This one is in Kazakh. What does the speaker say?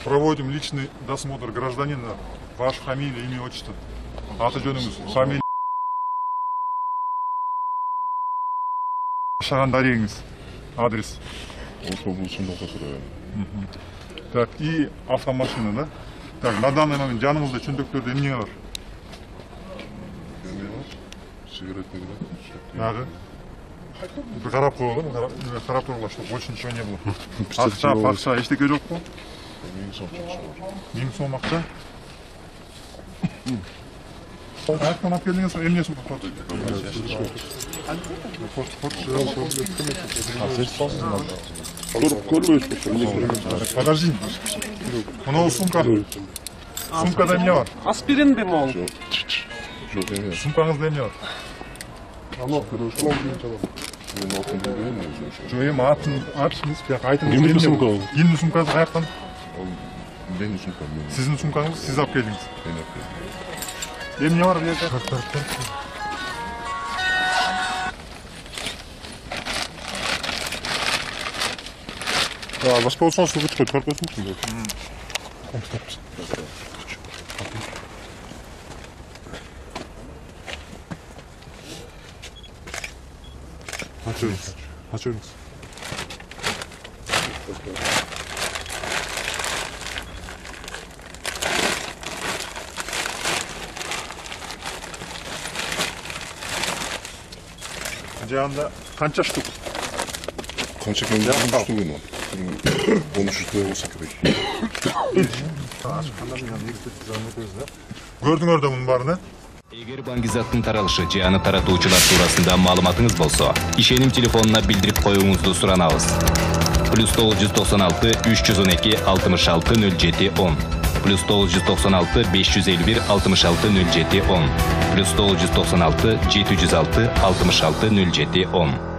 Проводим личный досмотр гражданина. Ваша фамилия, имя, отчество. Аты жөнүңүз, фамилия. Шаган дарегиңиз, адрес. Так, и автомашина, да? Так, на данный момент жаныңызда чөндөктөрдө эмне бар? Сигаретный Ага. Карап коелу, карап тургула, чтобы больше ничего не было. Акча, эчтеке жокпу? 1000 сом акча. Айткан алып келдиңиз, эмнесин фото? Подожди. Мына сумка. Сумкада эмне бар? Аспирин бе мол? Сумкаңызда эмне бар? Жо эми атыңыз бияк айтыңыз. Эмне сумкасы каяктан? Сиздин сумкаңыз, сиз алып келдиңиз. Эмне бар бу жерде? Башка болсоң суга чыгып көрпөсүң. Açıyoruz. Cihanda kança штук? Kança kendi konuştu bunu. Konuştu olsa gerek. Gördüңөр да мунун баарын, Эгер баңгизаттын таралышы же аны таратуучулар туурасында маалыматыңыз болсо, ишеним телефонуна билдирип коюңузду суранабыз. +996 312 66 07 10 +996 551 66 07 10 +996 706 66 07 10